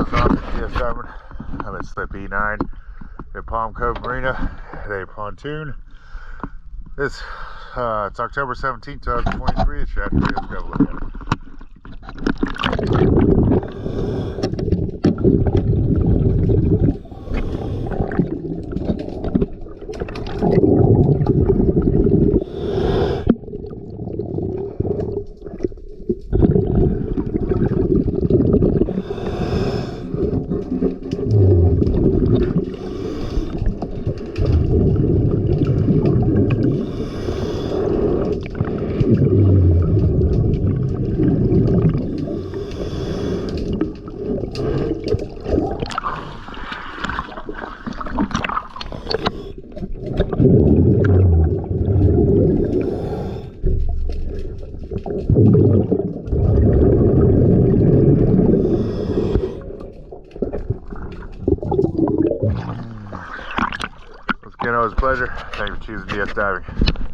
from DS Diamond. I'm at Slip E9 at Palm Cove Marina at a pontoon. It's October 17th, 2023. It's Saturday. Let's go have a look at it. Once again, always a pleasure. Thank you for choosing DS Diving.